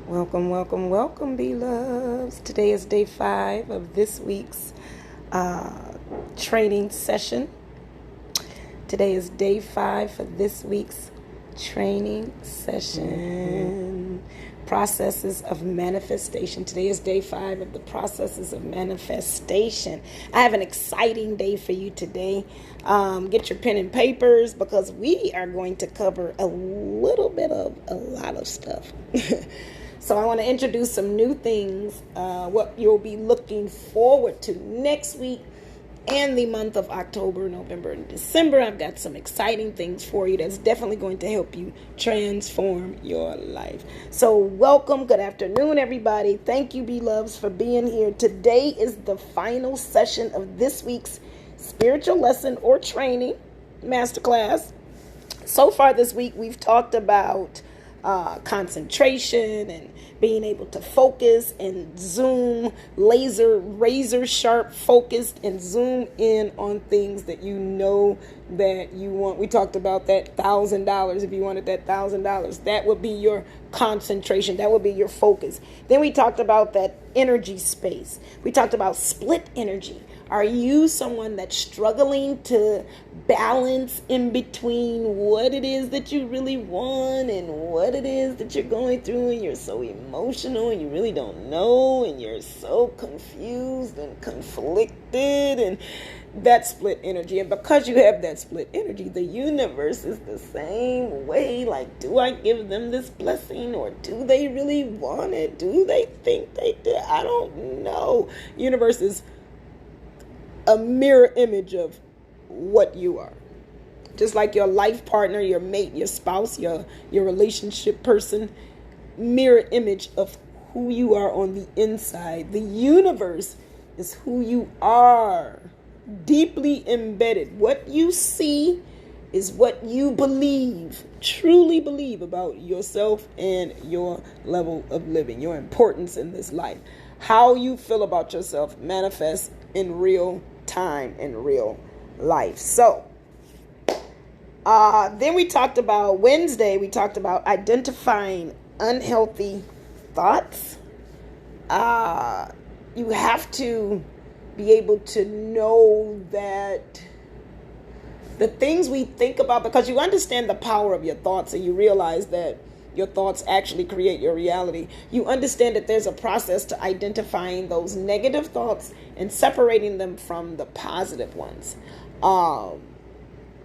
Welcome, welcome, welcome, beloveds. Today is day 5 of this week's training session. Today is day 5 for this week's training session. Processes of manifestation. Today is day 5 of the processes of manifestation. I have an exciting day for you today. Get your pen and papers because we are going to cover a little bit of a lot of stuff. So I want to introduce some new things, what you'll be looking forward to next week and the month of October, November, and December. I've got some exciting things for you that's definitely going to help you transform your life. So welcome. Good afternoon, everybody. Thank you, beloveds, for being here. Today is the final session of this week's spiritual lesson or training masterclass. So far this week, we've talked about concentration and being able to focus and zoom, razor sharp focused and zoom in on things that you know that you want. We talked about that $1,000. If you wanted that $1,000, that would be your concentration. That would be your focus. Then we talked about that energy space. We talked about split energy. Are you someone that's struggling to balance in between what it is that you really want and what it is that you're going through, and you're so emotional and you really don't know and you're so confused and conflicted and that split energy? And because you have that split energy, the universe is the same way. Like, do I give them this blessing or do they really want it? Do they think they did? I don't know. Universe is a mirror image of what you are. Just like your life partner, your mate, your spouse, your relationship person, mirror image of who you are on the inside. The universe is who you are, deeply embedded. What you see is what you believe, truly believe about yourself and your level of living, your importance in this life. How you feel about yourself manifests in real time, in real life. So, then we talked about Wednesday, we talked about identifying unhealthy thoughts. You have to be able to know that the things we think about, because you understand the power of your thoughts and you realize that your thoughts actually create your reality. You understand that there's a process to identifying those negative thoughts and separating them from the positive ones.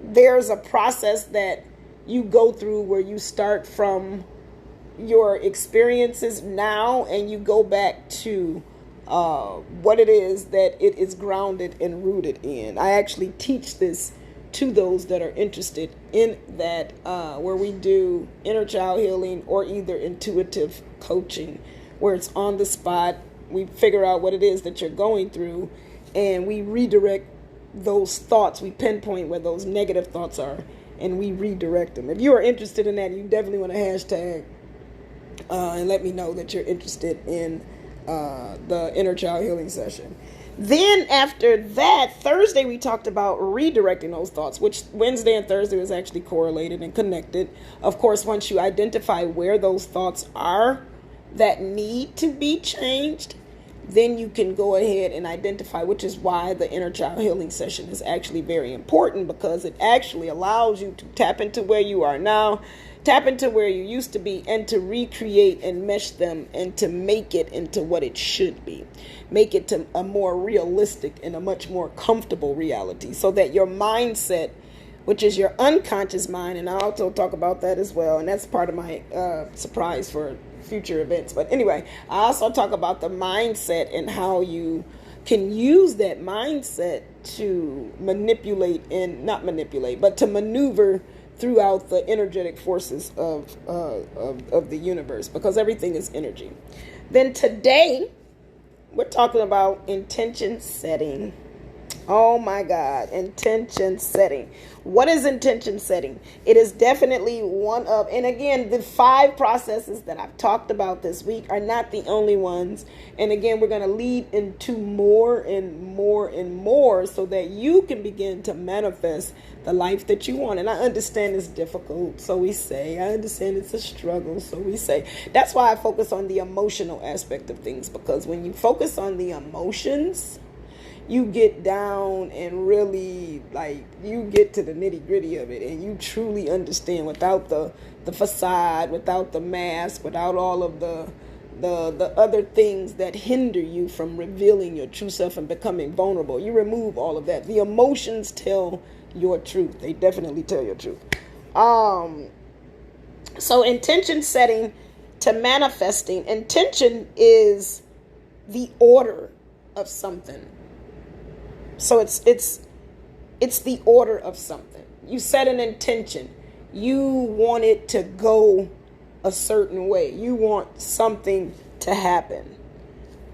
There's a process that you go through where you start from your experiences now and you go back to what it is that it is grounded and rooted in. I actually teach this to those that are interested in that, where we do inner child healing or either intuitive coaching, where it's on the spot. We figure out what it is that you're going through and we redirect those thoughts. We pinpoint where those negative thoughts are and we redirect them. If you are interested in that, you definitely want to hashtag and let me know that you're interested in the inner child healing session. Then after that, Thursday, we talked about redirecting those thoughts, which Wednesday and Thursday was actually correlated and connected. Of course, once you identify where those thoughts are that need to be changed, then you can go ahead and identify, which is why the inner child healing session is actually very important, because it actually allows you to tap into where you are now, tap into where you used to be, and to recreate and mesh them and to make it into what it should be. Make it to a more realistic and a much more comfortable reality, so that your mindset, which is your unconscious mind, and I also talk about that as well, and that's part of my surprise for future events. But anyway, I also talk about the mindset and how you can use that mindset to to maneuver throughout the energetic forces of the universe, because everything is energy. Then today, we're talking about intention setting. Oh my God. Intention setting. What is intention setting? It is definitely one of, and again, the 5 processes that I've talked about this week are not the only ones. And again, we're going to lead into more and more and more so that you can begin to manifest the life that you want. And I understand it's difficult, so we say. I understand it's a struggle, so we say. That's why I focus on the emotional aspect of things, because when you focus on the emotions, you get down and really, you get to the nitty gritty of it, and you truly understand without the facade, without the mask, without all of the other things that hinder you from revealing your true self and becoming vulnerable. You remove all of that. The emotions tell your truth. They definitely tell your truth. So intention setting to manifesting. Intention is the order of something. So it's the order of something. You set an intention. You want it to go a certain way. You want something to happen.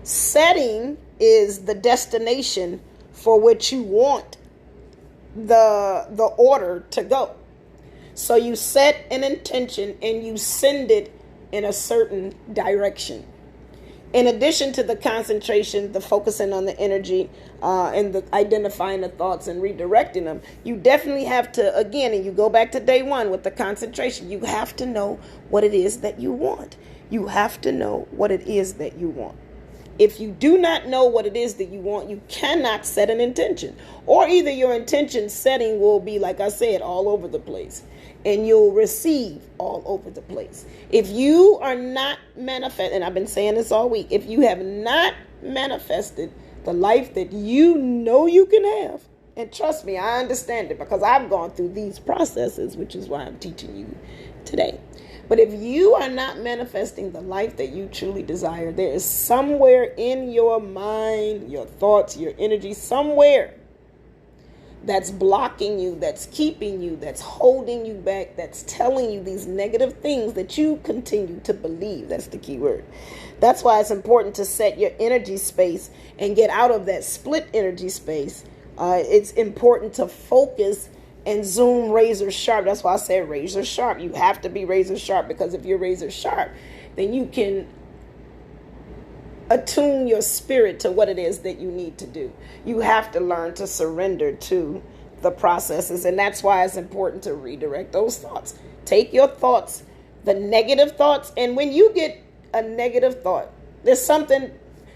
Setting is the destination for which you want the order to go. So you set an intention and you send it in a certain direction. In addition to the concentration, the focusing on the energy, and the identifying the thoughts and redirecting them, you definitely have to, again, and you go back to day 1 with the concentration, you have to know what it is that you want. You have to know what it is that you want. If you do not know what it is that you want, you cannot set an intention. Or either your intention setting will be, like I said, all over the place. And you'll receive all over the place. If you are not manifest, and I've been saying this all week, if you have not manifested the life that you know you can have, and trust me, I understand it because I've gone through these processes, which is why I'm teaching you today. But if you are not manifesting the life that you truly desire, there is somewhere in your mind, your thoughts, your energy, somewhere that's blocking you, that's keeping you, that's holding you back, that's telling you these negative things that you continue to believe. That's the key word. That's why it's important to set your energy space and get out of that split energy space. It's important to focus and zoom razor sharp. That's why I said razor sharp. You have to be razor sharp, because if you're razor sharp, then you can attune your spirit to what it is that you need to do. You have to learn to surrender to the processes, and that's why it's important to redirect those thoughts. Take your thoughts, the negative thoughts, and when you get a negative thought, there's something,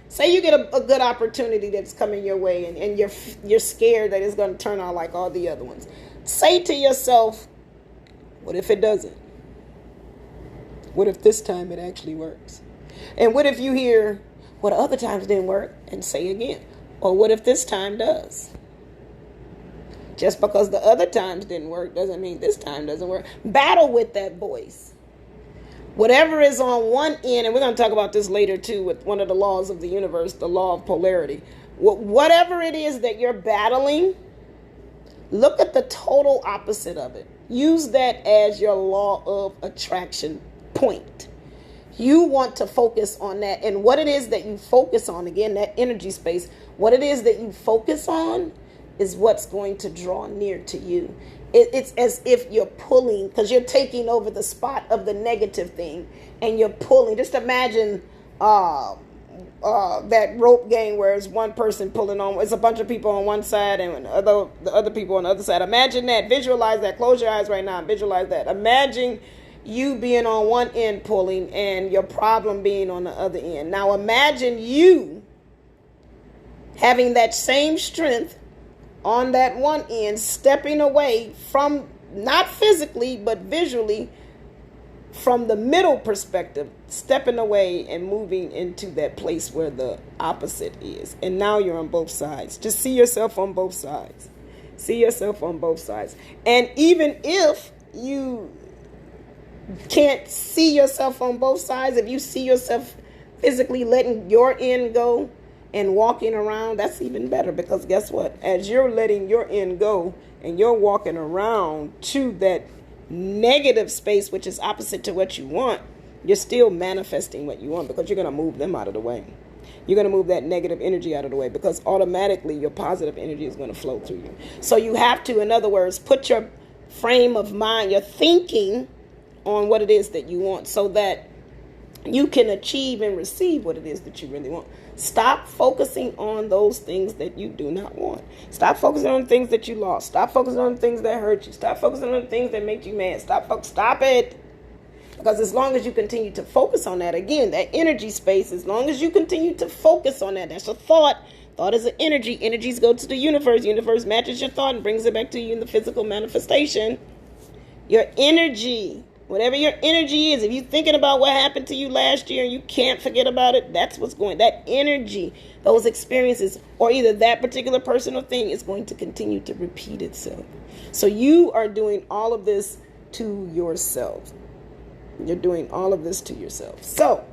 say you get a good opportunity that's coming your way, and you're scared that it's going to turn out like all the other ones. Say to yourself, what if it doesn't? What if this time it actually works? And what if you hear, what other times didn't work, and say again, or what if this time does? Just because the other times didn't work doesn't mean this time doesn't work. Battle with that voice. Whatever is on one end, and we're going to talk about this later too with one of the laws of the universe, the law of polarity. Whatever it is that you're battling, look at the total opposite of it. Use that as your law of attraction point. You want to focus on that. And what it is that you focus on, again, that energy space, what it is that you focus on is what's going to draw near to you. It's as if you're pulling, because you're taking over the spot of the negative thing, and you're pulling. Just imagine that rope game where it's one person pulling on, it's a bunch of people on one side and the other people on the other side. Imagine that. Visualize that. Close your eyes right now and visualize that. Imagine you being on one end pulling and your problem being on the other end. Now imagine you having that same strength on that one end, stepping away from, not physically, but visually, from the middle perspective, stepping away and moving into that place where the opposite is. And now you're on both sides. Just see yourself on both sides. See yourself on both sides. And even if you can't see yourself on both sides, if you see yourself physically letting your end go and walking around, that's even better, because guess what? As you're letting your end go and you're walking around to that negative space, which is opposite to what you want, you're still manifesting what you want, because you're going to move them out of the way. You're going to move that negative energy out of the way, because automatically your positive energy is going to flow through you. So you have to, in other words, put your frame of mind, your thinking on what it is that you want, so that you can achieve and receive what it is that you really want. Stop focusing on those things that you do not want. Stop focusing on things that you lost. Stop focusing on things that hurt you. Stop focusing on things that make you mad. Stop it. Because as long as you continue to focus on that, again, that energy space, as long as you continue to focus on that, that's a thought. Thought is an energy. Energies go to the universe. The universe matches your thought and brings it back to you in the physical manifestation. Your energy, whatever your energy is, if you're thinking about what happened to you last year and you can't forget about it, that's what's going, that energy, those experiences, or either that particular person or thing is going to continue to repeat itself. So you are doing all of this to yourself. You're doing all of this to yourself. So,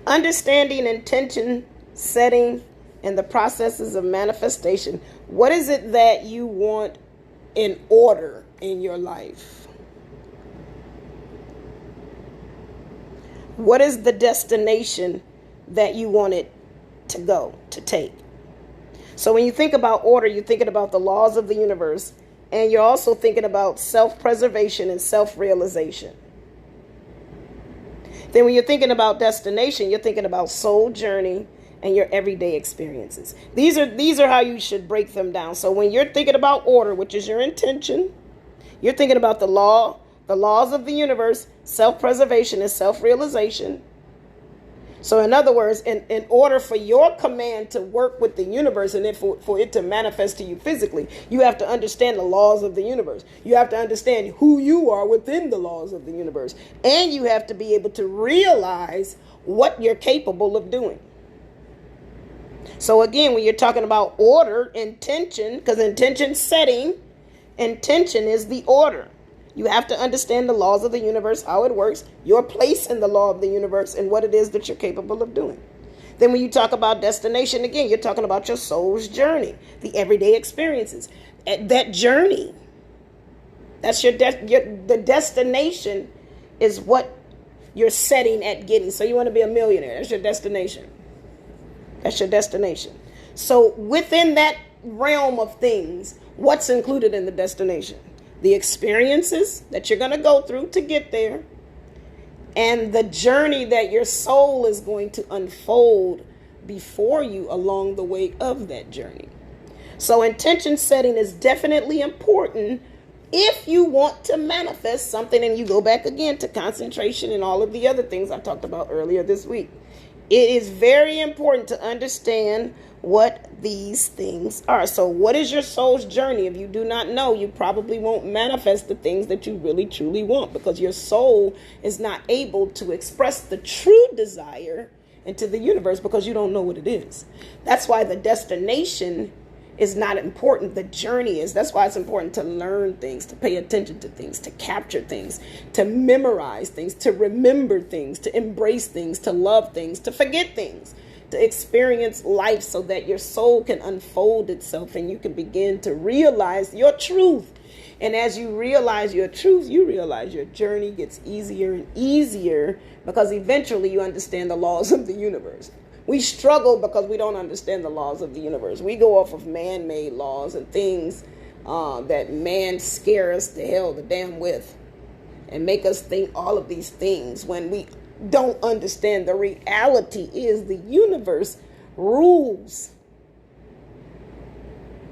understanding intention setting and the processes of manifestation. What is it that you want in order in your life? What is the destination that you want it to go, to take? So when you think about order, you're thinking about the laws of the universe, and you're also thinking about self-preservation and self-realization. Then when you're thinking about destination, you're thinking about soul journey and your everyday experiences. These are how you should break them down. So when you're thinking about order, which is your intention, you're thinking about the laws of the universe, self-preservation and self-realization. So in other words, in order for your command to work with the universe and for it to manifest to you physically, you have to understand the laws of the universe. You have to understand who you are within the laws of the universe. And you have to be able to realize what you're capable of doing. So again, when you're talking about order, intention, because intention setting, intention is the order. You have to understand the laws of the universe, how it works, your place in the law of the universe, and what it is that you're capable of doing. Then when you talk about destination, again, you're talking about your soul's journey, the everyday experiences. That journey, that's the destination is what you're setting at getting. So you want to be a millionaire. That's your destination. That's your destination. So within that realm of things, what's included in the destination? The experiences that you're going to go through to get there, and the journey that your soul is going to unfold before you along the way of that journey. So intention setting is definitely important if you want to manifest something, and you go back again to concentration and all of the other things I talked about earlier this week. It is very important to understand what these things are. So what is your soul's journey? If you do not know, you probably won't manifest the things that you really truly want, because your soul is not able to express the true desire into the universe because you don't know what it is. That's why the destination is not important. The journey is. That's why it's important to learn things, to pay attention to things, to capture things, to memorize things, to remember things, to embrace things, to love things, to forget things, to experience life so that your soul can unfold itself and you can begin to realize your truth. And as you realize your truth, you realize your journey gets easier and easier, because eventually you understand the laws of the universe. We struggle because we don't understand the laws of the universe. We go off of man-made laws and things that man scare us to hell, the damn with, and make us think all of these things when we don't understand the reality is the universe rules.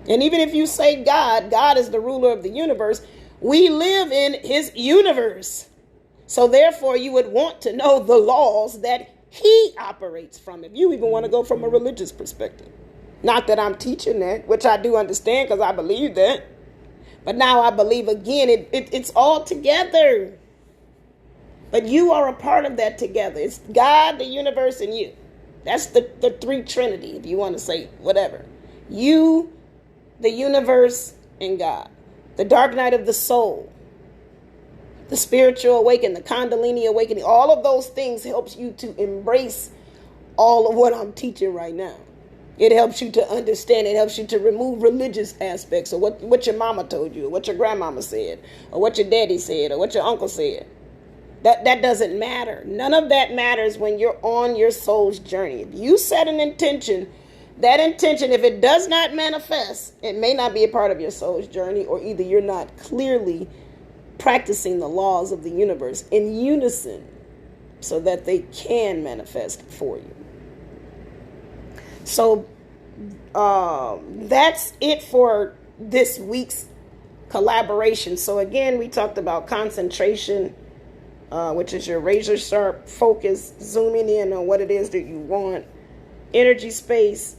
And even if you say God is the ruler of the universe, we live in his universe. So therefore you would want to know the laws that he operates from, if you even want to go from a religious perspective. Not that I'm teaching that, which I do understand because I believe that. But now I believe again, it's all together. But you are a part of that together. It's God, the universe, and you. That's the three trinity, if you want to say whatever. You, the universe, and God. The dark night of the soul. The spiritual awakening, the Kundalini awakening, all of those things helps you to embrace all of what I'm teaching right now. It helps you to understand. It helps you to remove religious aspects of what your mama told you, or what your grandmama said, or what your daddy said, or what your uncle said. That doesn't matter. None of that matters when you're on your soul's journey. If you set an intention, that intention, if it does not manifest, it may not be a part of your soul's journey, or either you're not clearly practicing the laws of the universe in unison so that they can manifest for you. So that's it for this week's collaboration. So again, we talked about concentration, which is your razor sharp focus, zooming in on what it is that you want. Energy space,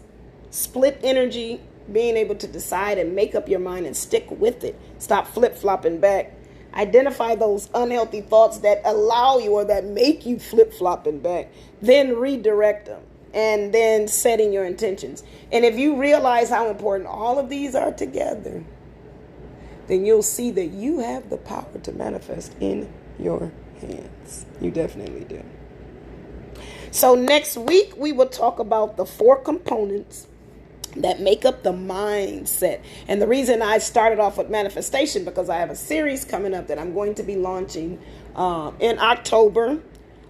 split energy, being able to decide and make up your mind and stick with it. Stop flip-flopping back. Identify those unhealthy thoughts that allow you or that make you flip-flopping back. Then redirect them. And then setting your intentions. And if you realize how important all of these are together, then you'll see that you have the power to manifest in your hands. You definitely do. So next week, we will talk about the 4 components that make up the mindset. And the reason I started off with manifestation, because I have a series coming up that I'm going to be launching in October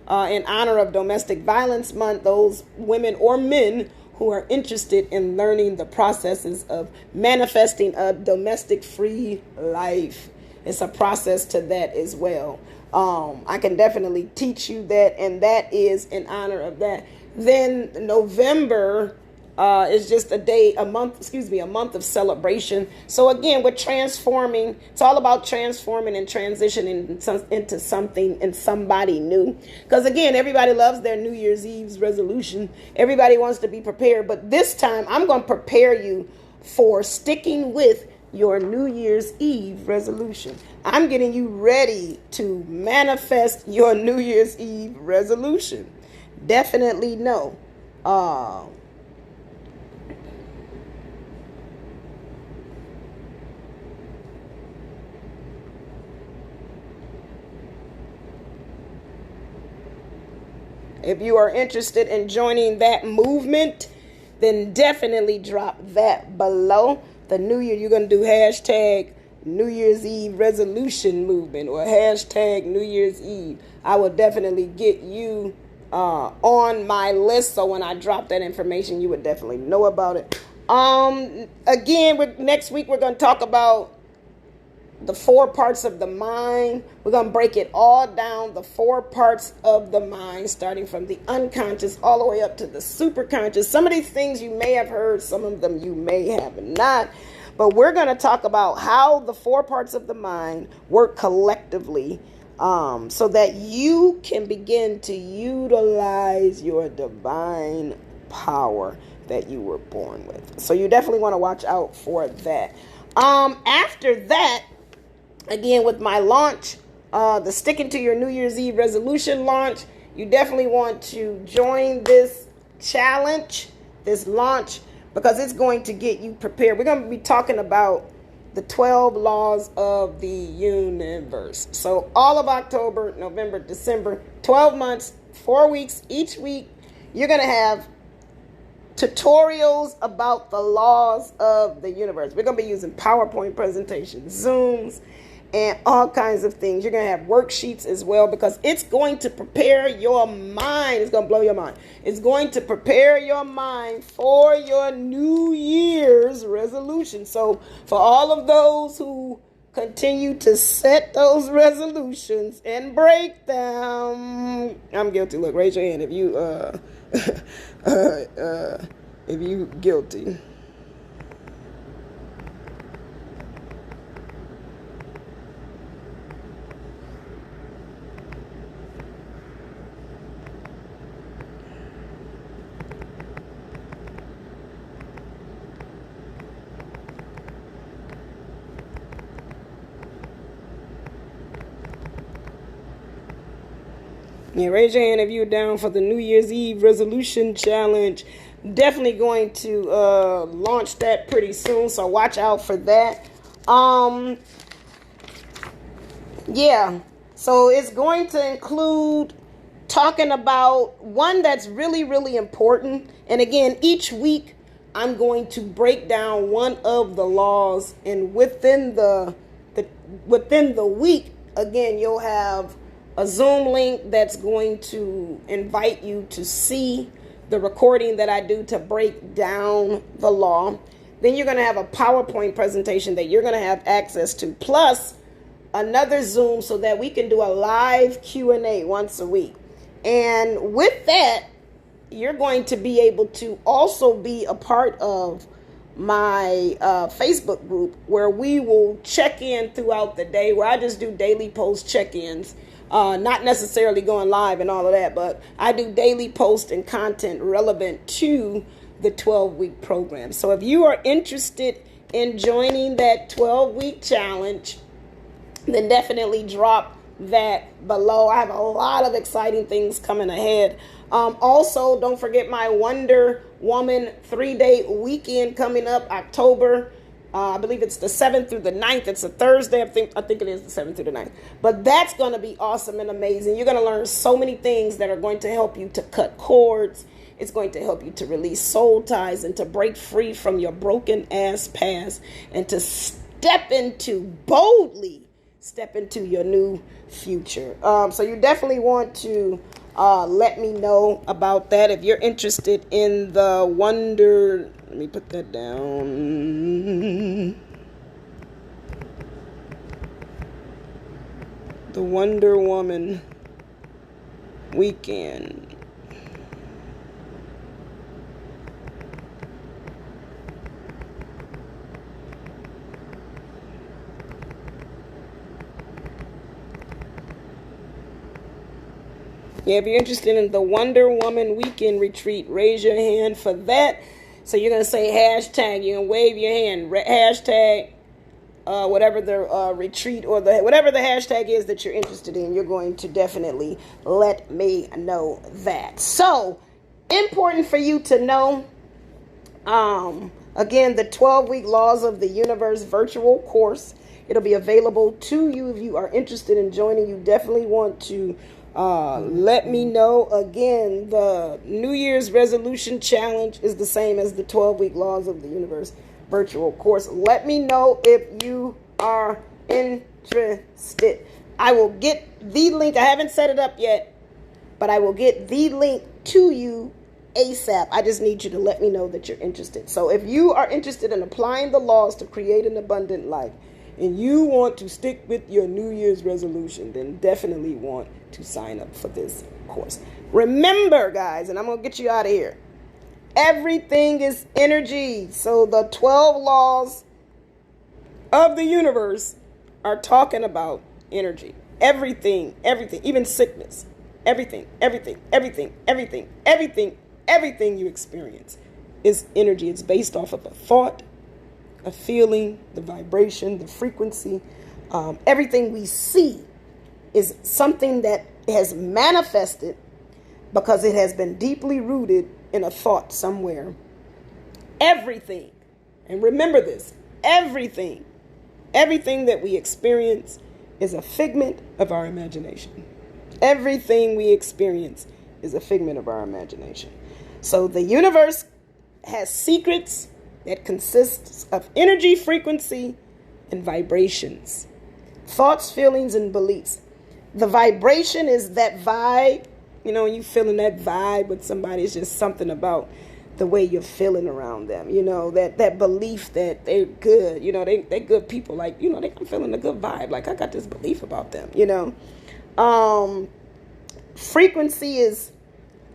in honor of Domestic Violence Month. Those women or men who are interested in learning the processes of manifesting a domestic-free life. It's a process to that as well. I can definitely teach you that, and that is in honor of that. Then November is just a month of celebration. So again, we're transforming. It's all about transforming and transitioning into something and somebody new. Because again, everybody loves their New Year's Eve's resolution. Everybody wants to be prepared. But this time, I'm going to prepare you for sticking with your New Year's Eve resolution. I'm getting you ready to manifest your New Year's Eve resolution. Definitely no. If you are interested in joining that movement, then definitely drop that below. The new year, you're going to do hashtag New Year's Eve resolution movement or hashtag New Year's Eve. I will definitely get you on my list. So when I drop that information, you would definitely know about it. Again, next week, we're going to talk about the 4 parts of the mind. We're going to break it all down, the 4 parts of the mind, starting from the unconscious all the way up to the superconscious. Some of these things you may have heard, some of them you may have not. But we're going to talk about how the 4 parts of the mind work collectively so that you can begin to utilize your divine power that you were born with. So you definitely want to watch out for that. After that, again, with my launch, the Sticking to Your New Year's Eve resolution launch, you definitely want to join this challenge, this launch, because it's going to get you prepared. We're going to be talking about the 12 laws of the universe. So all of October, November, December, 12 months, 4 weeks, each week, you're going to have tutorials about the laws of the universe. We're going to be using PowerPoint presentations, Zooms, and all kinds of things. You're going to have worksheets as well, because it's going to prepare your mind. It's going to blow your mind. It's going to prepare your mind for your New Year's resolution. So for all of those who continue to set those resolutions and break them, I'm guilty. Look, raise your hand if you if you guilty. Yeah, raise your hand if you're down for the New Year's Eve resolution challenge. Definitely going to launch that pretty soon, so watch out for that. Yeah, so it's going to include talking about one that's really, really important. And again, each week I'm going to break down one of the laws, and within the week, again, you'll have a Zoom link that's going to invite you to see the recording that I do to break down the law. Then you're going to have a PowerPoint presentation that you're going to have access to, plus another Zoom so that we can do a live Q&A once a week. And with that, you're going to be able to also be a part of my Facebook group, where we will check in throughout the day, where I just do daily post check-ins. Not necessarily going live and all of that, but I do daily post and content relevant to the 12-week program. So if you are interested in joining that 12-week challenge, then definitely drop that below. I have a lot of exciting things coming ahead. Also, don't forget my Wonder Woman 3-day weekend coming up October. I believe it's the 7th through the 9th. It's a Thursday. I think it is the 7th through the 9th. But that's going to be awesome and amazing. You're going to learn so many things that are going to help you to cut cords. It's going to help you to release soul ties and to break free from your broken ass past and to boldly step into your new future. So you definitely want to let me know about that. If you're interested in the Wonder, let me put that down. The Wonder Woman weekend. Yeah, if you're interested in the Wonder Woman weekend retreat, raise your hand for that. So you're going to say hashtag, you can wave your hand, hashtag, whatever the retreat or whatever the hashtag is that you're interested in, you're going to definitely let me know that. So, important for you to know, again, the 12-week Laws of the Universe virtual course. It'll be available to you if you are interested in joining. You definitely want to let me know. Again, the New Year's resolution challenge is the same as the 12-week Laws of the Universe virtual course. Let me know if you are interested. I will get the link. I haven't set it up yet, but I will get the link to you ASAP. I just need you to let me know that you're interested. So if you are interested in applying the laws to create an abundant life, and you want to stick with your New Year's resolution, then definitely want to sign up for this course. Remember, guys, and I'm going to get you out of here, everything is energy. So the 12 laws of the universe are talking about energy. Everything, even sickness, everything you experience is energy. It's based off of a thought, a feeling, the vibration, the frequency. Everything we see is something that has manifested because it has been deeply rooted in a thought somewhere. Everything, and remember this, everything that we experience is a figment of our imagination. Everything we experience is a figment of our imagination. So the universe has secrets that consists of energy, frequency, and vibrations. Thoughts, feelings, and beliefs. The vibration is that vibe. You know, you feeling that vibe with somebody. It's just something about the way you're feeling around them. You know, that belief that they're good. You know, they're good people. Like, you know, I'm feeling a good vibe. Like, I got this belief about them, you know. Frequency is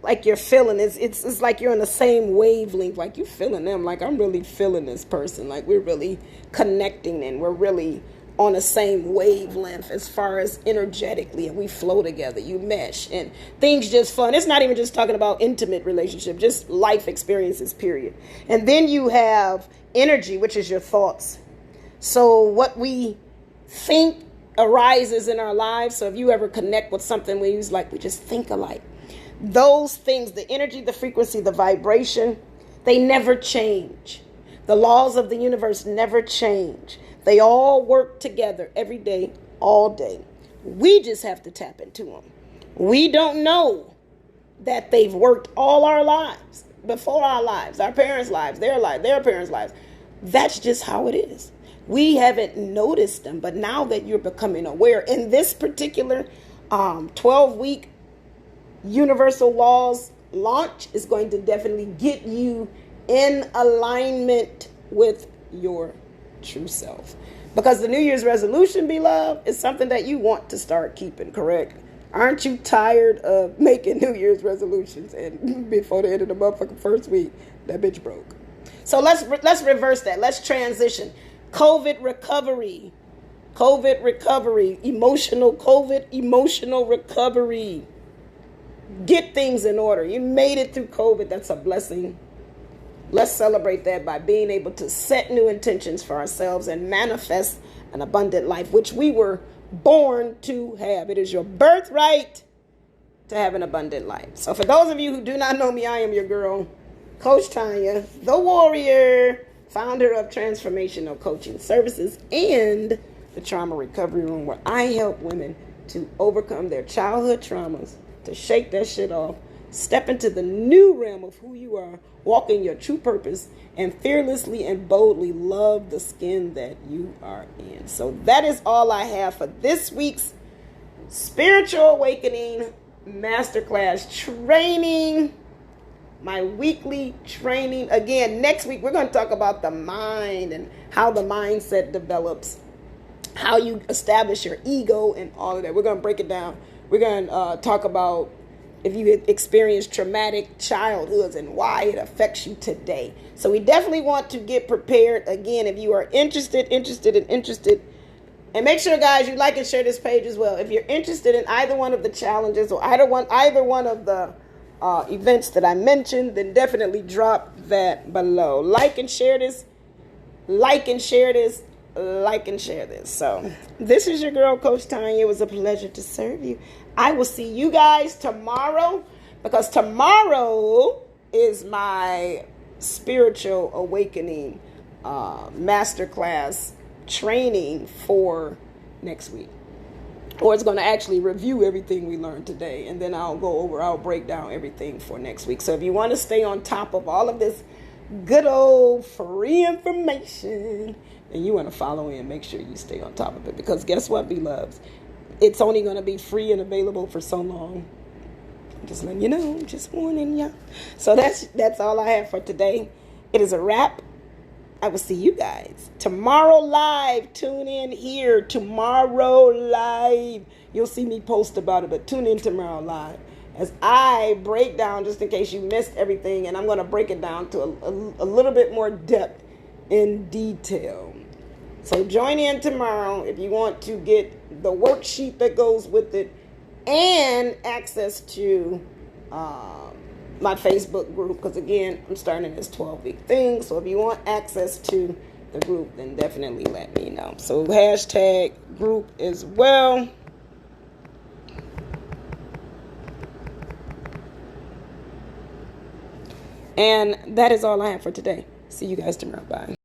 like you're feeling, it's like you're in the same wavelength, like you feeling them, like I'm really feeling this person, like we're really connecting and we're really on the same wavelength as far as energetically, and we flow together, you mesh, and things just fun. It's not even just talking about intimate relationship, just life experiences, period. And then you have energy, which is your thoughts. So what we think arises in our lives. So if you ever connect with something where you like, we just think alike, those things, the energy, the frequency, the vibration, they never change. The laws of the universe never change. They all work together every day, all day. We just have to tap into them. We don't know that they've worked all our lives, before our lives, our parents' lives, their parents' lives. That's just how it is. We haven't noticed them, but now that you're becoming aware in this particular 12-week universal laws launch is going to definitely get you in alignment with your true self. Because the New Year's resolution, beloved, is something that you want to start keeping, correct? Aren't you tired of making New Year's resolutions and before the end of the motherfucking first week, that bitch broke? So let's reverse that. Let's transition. COVID recovery, emotional recovery. Get things in order. You made it through COVID. That's a blessing. Let's celebrate that by being able to set new intentions for ourselves and manifest an abundant life, which we were born to have. It is your birthright to have an abundant life. So for those of you who do not know me, I am your girl, Coach Tanya, the warrior, founder of Transformational Coaching Services and the Trauma Recovery Room, where I help women to overcome their childhood traumas, to shake that shit off, step into the new realm of who you are, walk in your true purpose, and fearlessly and boldly love the skin that you are in. So that is all I have for this week's Spiritual Awakening Masterclass training, my weekly training. Again, next week we're going to talk about the mind and how the mindset develops, how you establish your ego and all of that. We're going to break it down. We're going to talk about if you experienced traumatic childhoods and why it affects you today. So we definitely want to get prepared. Again, if you are interested, and make sure, guys, you like and share this page as well. If you're interested in either one of the challenges or either one of the events that I mentioned, then definitely drop that below. Like and share this. So this is your girl, Coach Tanya. It was a pleasure to serve you. I will see you guys tomorrow, because tomorrow is my Spiritual Awakening Masterclass training for next week. Or it's going to actually review everything we learned today, and then I'll break down everything for next week. So if you want to stay on top of all of this good old free information, and you want to follow in, make sure you stay on top of it, because guess what, beloveds? It's only going to be free and available for so long. Just letting you know, just warning you. So that's all I have for today. It is a wrap. I will see you guys tomorrow live. Tune in here tomorrow live. You'll see me post about it, but tune in tomorrow live as I break down, just in case you missed everything, and I'm going to break it down to a little bit more depth in detail. So join in tomorrow if you want to get the worksheet that goes with it and access to my Facebook group, because again, I'm starting this 12-week thing. So if you want access to the group, then definitely let me know. So hashtag group as well. And that is all I have for today. See you guys tomorrow. Bye.